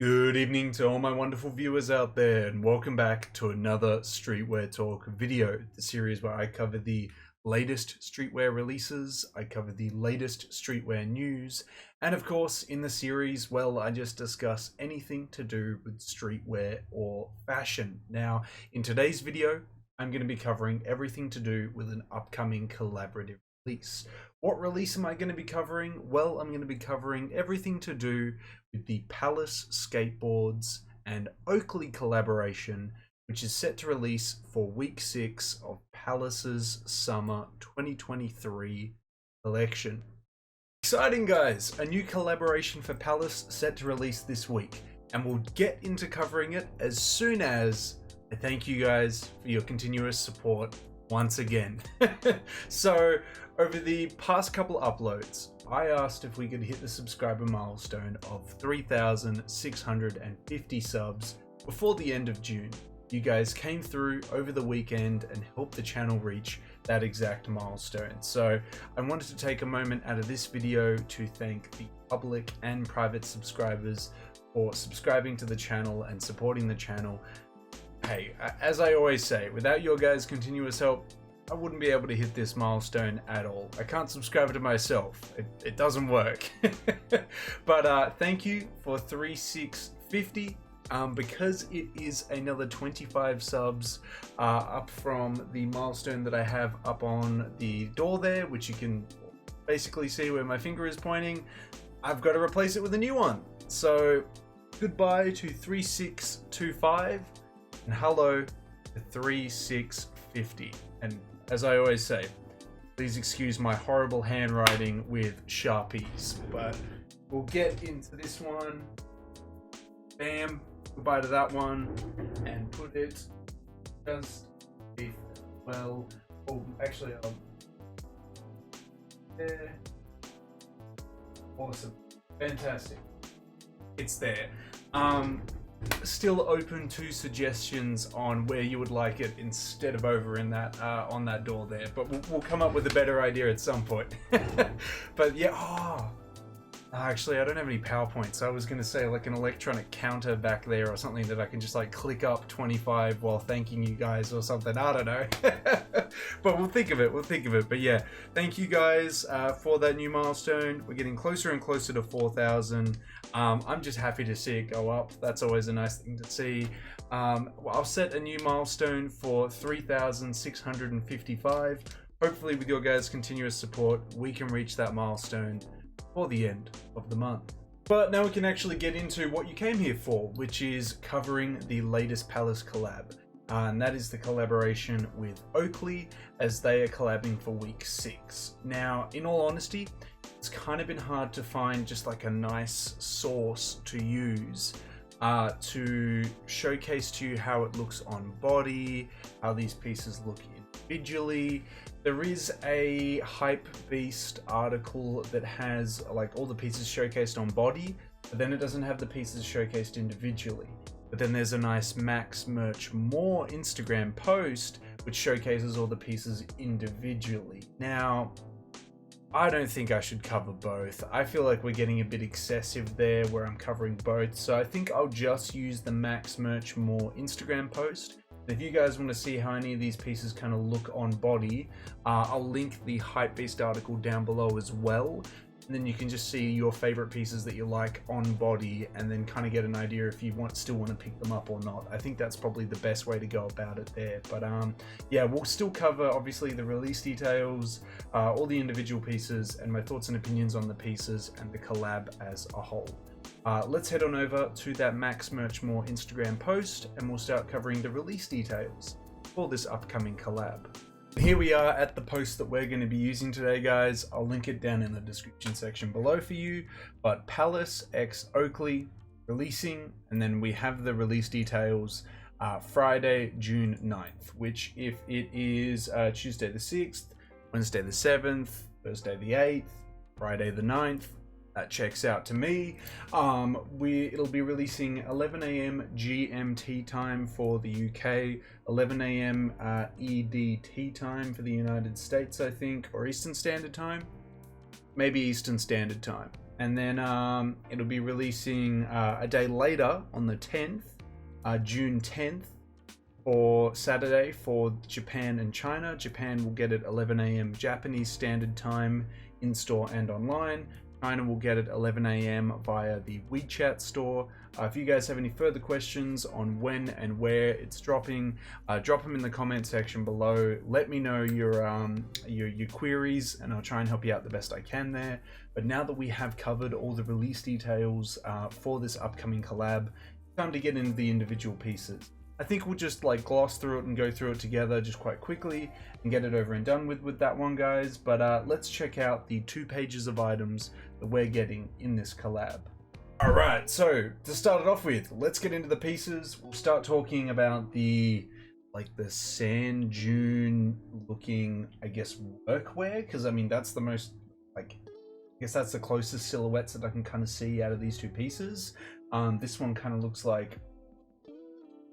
Good evening to all my wonderful viewers out there, and welcome back to another Streetwear Talk video, the series where I cover the latest streetwear releases, I cover the latest streetwear news, and of course in the series, well, I just discuss anything to do with streetwear or fashion. Now, in today's video, I'm going to be covering everything to do with an upcoming collaborative release. What release am I going to be covering? Well, I'm going to be covering everything to do with the Palace Skateboards and Oakley collaboration, which is set to release for week 6 of Palace's summer 2023 collection. Exciting, guys! A new collaboration for Palace set to release this week, and we'll get into covering it as soon as I thank you guys for your continuous support once again. So over the past couple uploads, I asked if we could hit the subscriber milestone of 3,650 subs before the end of June. You guys came through over the weekend and helped the channel reach that exact milestone. So I wanted to take a moment out of this video to thank the public and private subscribers for subscribing to the channel and supporting the channel. Hey, as I always say, without your guys' continuous help, I wouldn't be able to hit this milestone at all. I can't subscribe to myself. It doesn't work. But thank you for 3,650. Because it is another 25 subs up from the milestone that I have up on the door there, which you can basically see where my finger is pointing. I've got to replace it with a new one. So goodbye to 3,625 and hello to 3,650. And as I always say, please excuse my horrible handwriting with Sharpies, but we'll get into this one. Bam, goodbye to that one, and put it just well. Oh, actually, there. Awesome, fantastic. It's there. Still open to suggestions on where you would like it instead of over in that on that door there, but we'll come up with a better idea at some point. But yeah, actually I don't have any PowerPoints. I was gonna say like an electronic counter back there or something that I can just like click up 25 while thanking you guys or something. I don't know. But we'll think of it. But yeah, thank you guys for that new milestone. We're getting closer and closer to 4,000. I'm just happy to see it go up. That's always a nice thing to see. I'll set a new milestone for 3,655. Hopefully with your guys' continuous support, we can reach that milestone for the end of the month. But now we can actually get into what you came here for, which is covering the latest Palace collab. And that is the collaboration with Oakley, as they are collabing for week 6. Now, in all honesty, it's kind of been hard to find just like a nice source to use to showcase to you how it looks on body, how these pieces look individually. There is a hypebeast article that has like all the pieces showcased on body, but then it doesn't have the pieces showcased individually. But then there's a nice Max Merch More Instagram post which showcases all the pieces individually. Now, I don't think I should cover both. I feel like we're getting a bit excessive there where I'm covering both. So I think I'll just use the Max Merch More Instagram post. If you guys want to see how any of these pieces kind of look on body, I'll link the Hypebeast article down below as well. And then you can just see your favorite pieces that you like on body and then kind of get an idea if you still want to pick them up or not. I think that's probably the best way to go about it there. But yeah, we'll still cover obviously the release details, all the individual pieces, and my thoughts and opinions on the pieces and the collab as a whole. Let's head on over to that Max Merch More Instagram post and we'll start covering the release details for this upcoming collab. Here we are at the post that we're going to be using today, guys. I'll link it down in the description section below for you. But Palace x Oakley releasing, and then we have the release details Friday, June 9th, which if it is Tuesday the 6th, Wednesday the 7th, Thursday the 8th, Friday the 9th, that checks out to me. It'll be releasing 11 AM GMT time for the UK, 11 AM EDT time for the United States, I think, or Eastern Standard Time. Maybe Eastern Standard Time. And then it'll be releasing a day later on the 10th, June 10th, for Saturday for Japan and China. Japan will get it 11 a.m. Japanese Standard Time in store and online. China will get it 11 a.m. via the WeChat store. If you guys have any further questions on when and where it's dropping, drop them in the comment section below. Let me know your queries, and I'll try and help you out the best I can there. But now that we have covered all the release details for this upcoming collab, it's time to get into the individual pieces. I think we'll just like gloss through it and go through it together just quite quickly and get it over and done with that one, guys. But let's check out the 2 pages of items that we're getting in this collab. All right, so to start it off with, let's get into the pieces. We'll start talking about the sand dune looking, I guess, workwear, because I mean that's the most, like, I guess that's the closest silhouettes that I can kind of see out of these 2 pieces. This one kind of looks like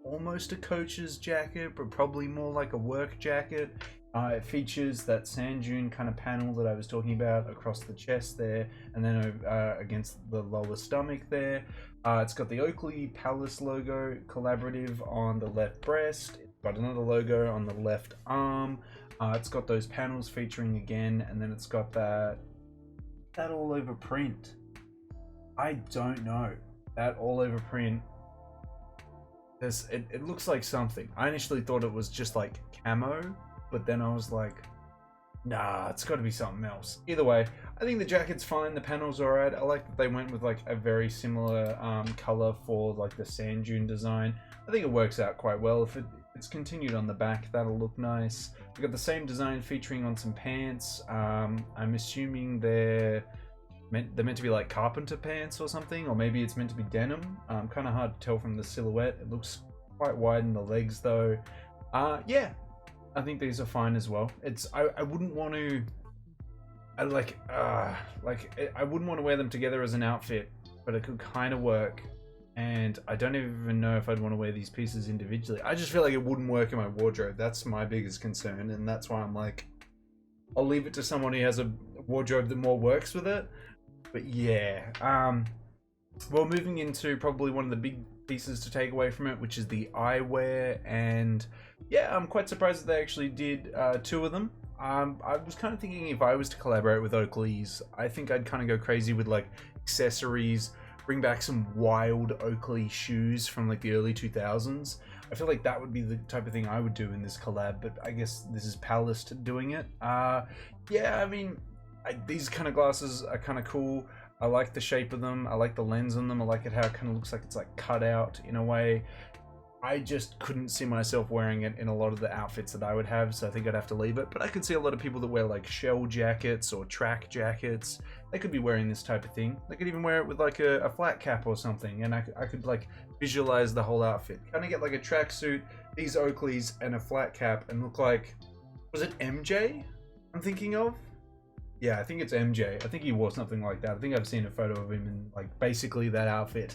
almost a coach's jacket, but probably more like a work jacket. It features that sand dune kind of panel that I was talking about across the chest there, and then against the lower stomach there. It's got the Oakley Palace logo collaborative on the left breast. It's got another logo on the left arm. It's got those panels featuring again, and then it's got that all over print. I don't know, that all over print. It looks like something. I initially thought it was just like camo, but then I was like, nah, it's got to be something else. Either way, I think the jacket's fine. The panel's alright. I like that they went with like a very similar color for like the sand dune design. I think it works out quite well. If it's continued on the back, that'll look nice. We've got the same design featuring on some pants. I'm assuming they're meant to be like carpenter pants or something, or maybe it's meant to be denim. Kind of hard to tell from the silhouette. It looks quite wide in the legs though. Yeah, I think these are fine as well. I wouldn't want to, I wouldn't want to wear them together as an outfit, but it could kind of work. And I don't even know if I'd want to wear these pieces individually. I just feel like it wouldn't work in my wardrobe. That's my biggest concern, and that's why I'm like, I'll leave it to someone who has a wardrobe that more works with it. But yeah, well, moving into probably one of the big pieces to take away from it, which is the eyewear. And yeah, I'm quite surprised that they actually did 2 of them. I was kind of thinking if I was to collaborate with Oakley's, I think I'd kind of go crazy with like accessories, bring back some wild Oakley shoes from like the early 2000s. I feel like that would be the type of thing I would do in this collab, but I guess this is Palace doing it. Yeah, I mean, these kind of glasses are kind of cool. I like the shape of them. I like the lens on them. I like it how it kind of looks like it's like cut out in a way. I just couldn't see myself wearing it in a lot of the outfits that I would have, so I think I'd have to leave it. But I could see a lot of people that wear like shell jackets or track jackets. They could be wearing this type of thing. They could even wear it with like a flat cap or something, and I could like visualize the whole outfit. Kind of get like a tracksuit, these Oakleys, and a flat cap, and look like, was it MJ I'm thinking of? Yeah, I think it's MJ. I think he wore something like that. I think I've seen a photo of him in like basically that outfit.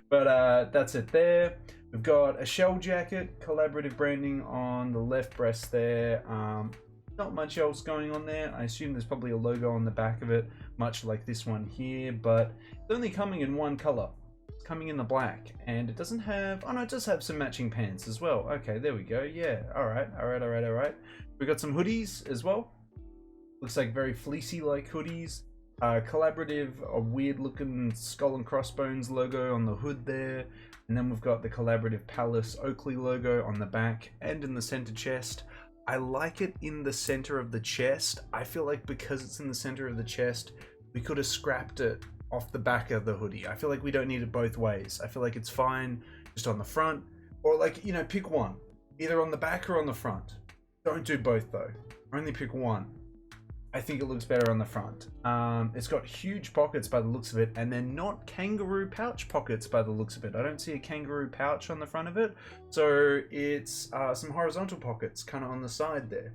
But that's it there. We've got a shell jacket, collaborative branding on the left breast there. Not much else going on there. I assume there's probably a logo on the back of it, much like this one here, but it's only coming in one color. It's coming in the black, and it doesn't have, oh no, it does have some matching pants as well. Okay, there we go. Yeah, all right. We've got some hoodies as well. Looks like very fleecy like hoodies. Collaborative, a weird looking skull and crossbones logo on the hood there. And then we've got the collaborative Palace Oakley logo on the back and in the center chest. I like it in the center of the chest. I feel like because it's in the center of the chest, we could have scrapped it off the back of the hoodie. I feel like we don't need it both ways. I feel like it's fine just on the front, or like, you know, pick one, either on the back or on the front. Don't do both though. Only pick one. I think it looks better on the front. It's got huge pockets by the looks of it, and they're not kangaroo pouch pockets by the looks of it. I don't see a kangaroo pouch on the front of it, so it's some horizontal pockets kind of on the side there.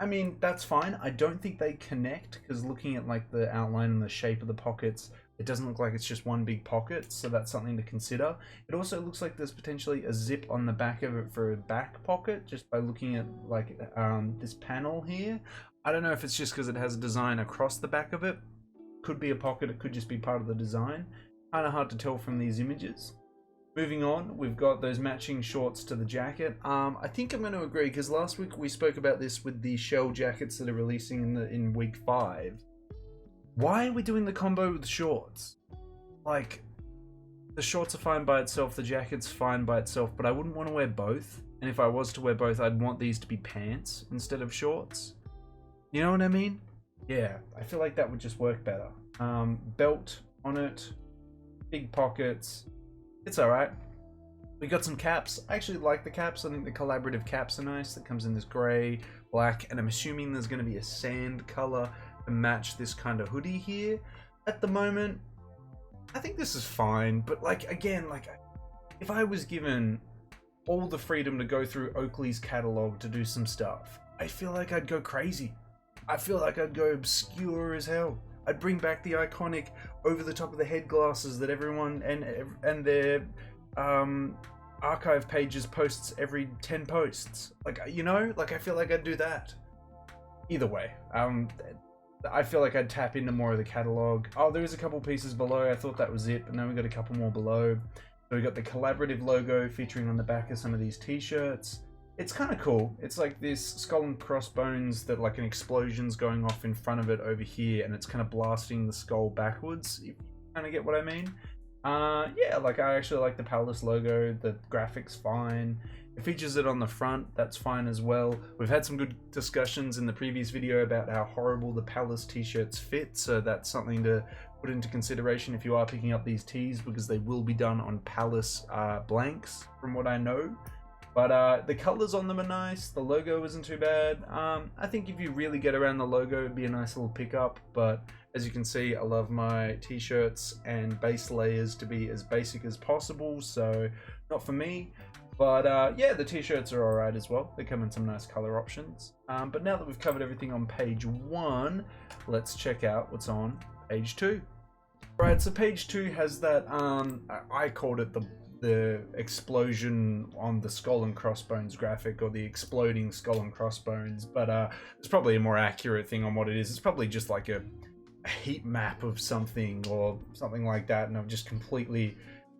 I mean, that's fine. I don't think they connect, because looking at like the outline and the shape of the pockets, it doesn't look like it's just one big pocket, so that's something to consider. It also looks like there's potentially a zip on the back of it for a back pocket, just by looking at like this panel here. I don't know if it's just because it has a design across the back of it, Could be a pocket, it could just be part of the design. Kind of hard to tell from these images. Moving on, we've got those matching shorts to the jacket. I think I'm going to agree, because last week we spoke about this with the shell jackets that are releasing in week 5. Why are we doing the combo with shorts? Like, the shorts are fine by itself, the jacket's fine by itself, but I wouldn't want to wear both. And if I was to wear both, I'd want these to be pants instead of shorts. You know what I mean? Yeah, I feel like that would just work better. Belt on it, big pockets. It's alright. We got some caps. I actually like the caps. I think the collaborative caps are nice. That comes in this grey, black, and I'm assuming there's going to be a sand color to match this kind of hoodie here. At the moment, I think this is fine, but like, again, like, if I was given all the freedom to go through Oakley's catalog to do some stuff, I feel like I'd go crazy. I feel like I'd go obscure as hell. I'd bring back the iconic over the top of the head glasses that everyone and their archive pages posts every 10 posts. Like, you know, like, I feel like I'd do that. Either way, I feel like I'd tap into more of the catalog. Oh, there is a couple pieces below. I thought that was it, but now we got a couple more below. So we got the collaborative logo featuring on the back of some of these t-shirts. It's kind of cool. It's like this skull and crossbones that like an explosion's going off in front of it over here, and it's kind of blasting the skull backwards, if you kind of get what I mean. Yeah, like, I actually like the Palace logo. The graphics fine. It features it on the front. That's fine as well. We've had some good discussions in the previous video about how horrible the Palace t-shirts fit, so that's something to put into consideration if you are picking up these tees, because they will be done on Palace blanks from what I know. But the colors on them are nice. The logo isn't too bad. I think if you really get around the logo, it'd be a nice little pickup. But as you can see, I love my t-shirts and base layers to be as basic as possible, so not for me. But yeah, the t-shirts are alright as well. They come in some nice color options. But now that we've covered everything on page 1, let's check out what's on page 2. Right, so page 2 has that, I called it the explosion on the skull and crossbones graphic, or the exploding skull and crossbones, but it's probably a more accurate thing on what it is. It's probably just like a heat map of something or something like that, and I've just completely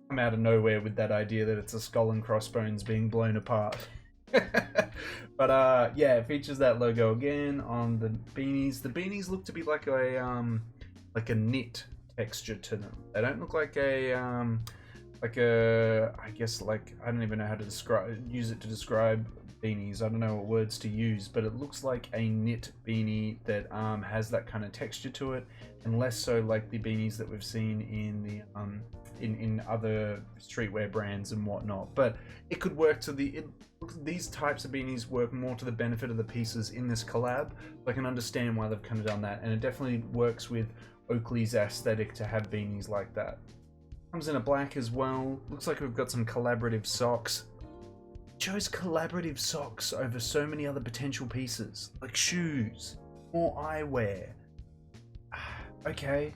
come out of nowhere with that idea that it's a skull and crossbones being blown apart. But yeah, it features that logo again on the beanies. The beanies look to be like a knit texture to them. They don't look like a I guess, like, I don't even know how to use it to describe beanies. I don't know what words to use, but it looks like a knit beanie that has that kind of texture to it, and less so like the beanies that we've seen in the in other streetwear brands and whatnot. But it could work to these types of beanies work more to the benefit of the pieces in this collab. I can understand why they've kind of done that, and it definitely works with Oakley's aesthetic to have beanies like that. Comes in a black as well. Looks like we've got some collaborative socks. Chose collaborative socks over so many other potential pieces, like shoes, more eyewear. Okay.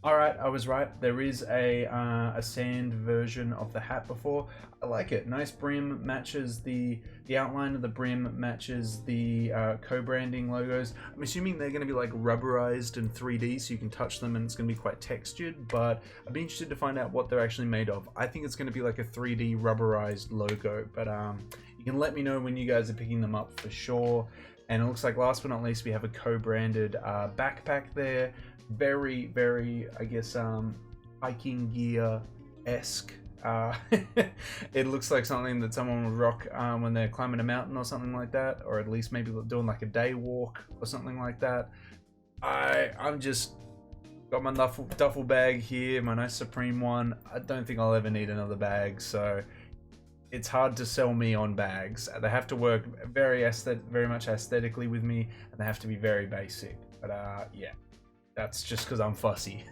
Alright, I was right. There is a sand version of the hat before. I like it. Nice brim, matches the outline of the brim, matches the co-branding logos. I'm assuming they're going to be like rubberized in 3D, so you can touch them and it's going to be quite textured, but I'd be interested to find out what they're actually made of. I think it's going to be like a 3D rubberized logo, but you can let me know when you guys are picking them up for sure. And it looks like, last but not least, we have a co-branded backpack there. Very, very, I guess, hiking gear-esque. It looks like something that someone would rock when they're climbing a mountain or something like that, or at least maybe doing like a day walk or something like that. I'm just got my duffel bag here, my nice Supreme one. I don't think I'll ever need another bag, so it's hard to sell me on bags. They have to work very much aesthetically with me, and they have to be very basic. But yeah. That's just because I'm fussy.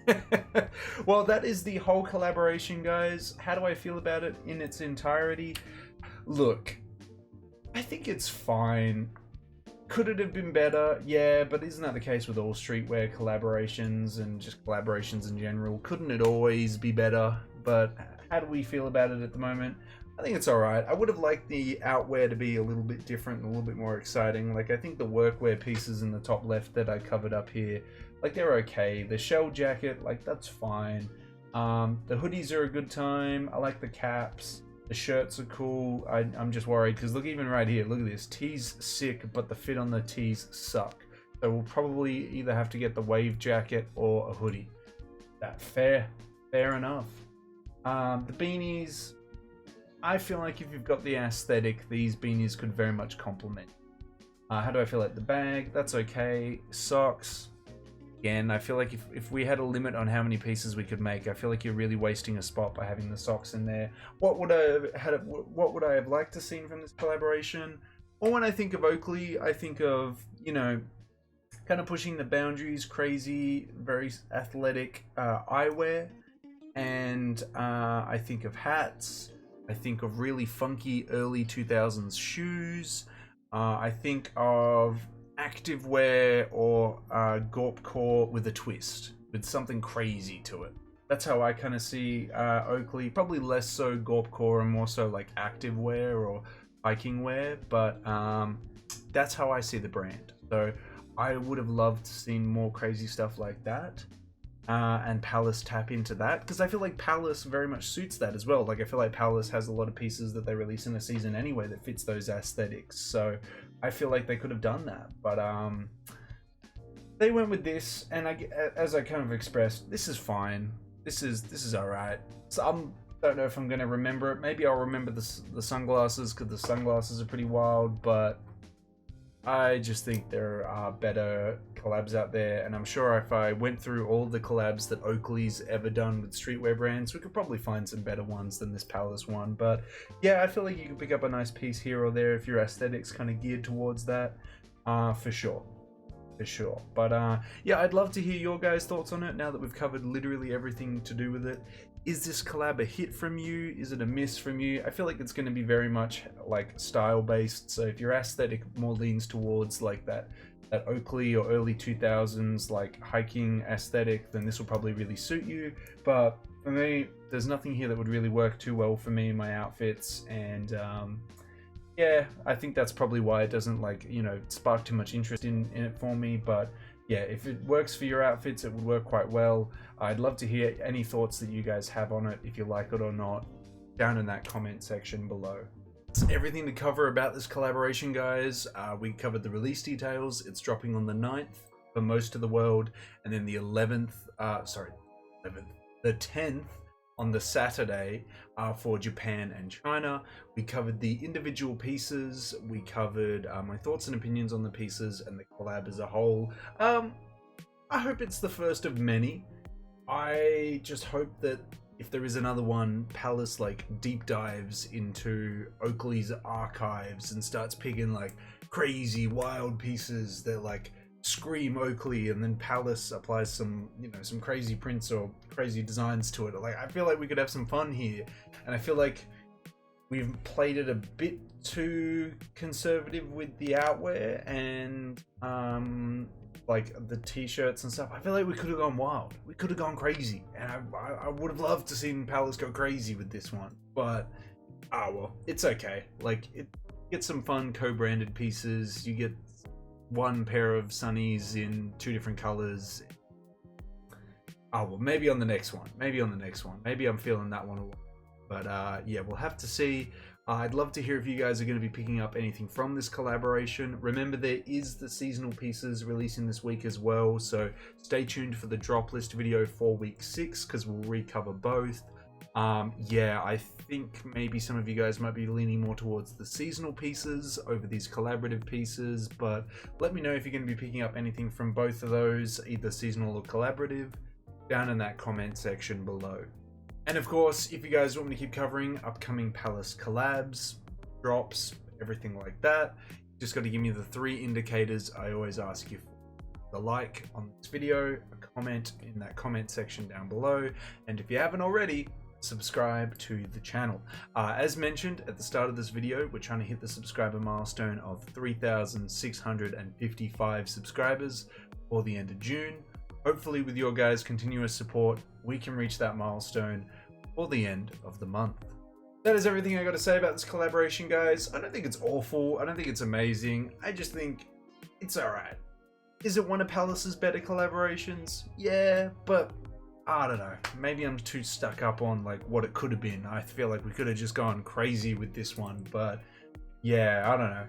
Well, that is the whole collaboration, guys. How do I feel about it in its entirety? Look, I think it's fine. Could it have been better? Yeah, but isn't that the case with all streetwear collaborations and just collaborations in general? Couldn't it always be better? But how do we feel about it at the moment? I think it's alright. I would have liked the outwear to be a little bit different and a little bit more exciting. Like, I think the workwear pieces in the top left that I covered up here like they're okay. The shell jacket, like that's fine. The hoodies are a good time. I like the caps. The shirts are cool. I'm just worried because look, even right here, look at this. Tee's sick, but the fit on the tees suck. So we'll probably either have to get the wave jacket or a hoodie. That fair enough. The beanies, I feel like if you've got the aesthetic, these beanies could very much complement. How do I feel like the bag? That's okay. Socks. Again, I feel like if we had a limit on how many pieces we could make, I feel like you're really wasting a spot by having the socks in there. What would I have liked to seen from this collaboration? Well, when I think of Oakley, I think of, you know, kind of pushing the boundaries, crazy, very athletic eyewear. And I think of hats. I think of really funky early 2000s shoes. I think of activewear or gorpcore with a twist, with something crazy to it. That's how I kind of see Oakley. Probably less so gorpcore and more so like activewear or hiking wear, but that's how I see the brand. So I would have loved to see more crazy stuff like that. And Palace tap into that, because I feel like Palace very much suits that as well. Like I feel like Palace has a lot of pieces that they release in a season anyway that fits those aesthetics, so I feel like they could have done that, but they went with this, and as I kind of expressed, this is fine. This is all right. So I don't know if I'm gonna remember it. Maybe I'll remember the sunglasses, because the sunglasses are pretty wild, but I just think there are better collabs out there, and I'm sure if I went through all the collabs that Oakley's ever done with streetwear brands, we could probably find some better ones than this Palace one. But yeah, I feel like you could pick up a nice piece here or there if your aesthetic's kind of geared towards that, for sure. But yeah, I'd love to hear your guys' thoughts on it now that we've covered literally everything to do with it. Is this collab a hit from you? Is it a miss from you? I feel like it's going to be very much like style based, so if your aesthetic more leans towards like that Oakley or early 2000s like hiking aesthetic, then this will probably really suit you. But for me, there's nothing here that would really work too well for me in my outfits, and yeah, I think that's probably why it doesn't, like, you know, spark too much interest in it for me. But yeah, if it works for your outfits, it would work quite well. I'd love to hear any thoughts that you guys have on it, if you like it or not, down in that comment section below. That's everything to cover about this collaboration, guys. We covered the release details. It's dropping on the 9th for most of the world, and then the 11th, the 10th on the Saturday for Japan and China. We covered the individual pieces. We covered my thoughts and opinions on the pieces and the collab as a whole. I hope it's the first of many. I just hope that if there is another one, Palace like deep dives into Oakley's archives and starts picking like crazy wild pieces that like scream Oakley, and then Palace applies some, you know, some crazy prints or crazy designs to it. Like, I feel like we could have some fun here, and I feel like we've played it a bit too conservative with the outwear and like the t-shirts and stuff. I feel like we could have gone wild. We could have gone crazy, and I would have loved to see Palace go crazy with this one. But well, it's okay. Like, it get some fun co-branded pieces. You get one pair of sunnies in 2 different colors. Well, maybe on the next one. Maybe I'm feeling that one a lot. But yeah, we'll have to see. I'd love to hear if you guys are going to be picking up anything from this collaboration. Remember, there is the seasonal pieces releasing this week as well, so stay tuned for the drop list video for week 6, because we'll recover both. Yeah, I think maybe some of you guys might be leaning more towards the seasonal pieces over these collaborative pieces, but let me know if you're going to be picking up anything from both of those, either seasonal or collaborative, down in that comment section below. And of course, if you guys want me to keep covering upcoming Palace collabs, drops, everything like that, you just got to give me the 3 indicators I always ask you for. The like on this video, a comment in that comment section down below, and if you haven't already, subscribe to the channel. As mentioned at the start of this video, we're trying to hit the subscriber milestone of 3,655 subscribers before the end of June. Hopefully, with your guys' continuous support, we can reach that milestone before the end of the month. That is everything I got to say about this collaboration, guys. I don't think it's awful. I don't think it's amazing. I just think it's alright. Is it one of Palace's better collaborations? Yeah, but I don't know. Maybe I'm too stuck up on like what it could have been. I feel like we could have just gone crazy with this one, but yeah, I don't know.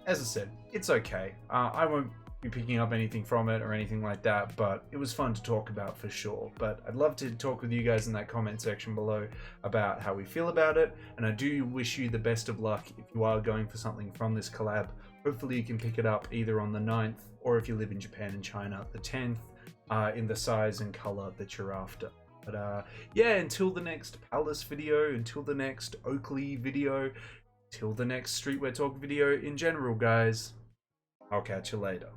As I said, it's okay. I won't be picking up anything from it or anything like that, but it was fun to talk about for sure. But I'd love to talk with you guys in that comment section below about how we feel about it, and I do wish you the best of luck if you are going for something from this collab. Hopefully you can pick it up either on the 9th, or if you live in Japan and China, the 10th, in the size and color that you're after. But yeah, until the next Palace video, until the next Oakley video, till the next Streetwear Talk video in general, guys, I'll catch you later.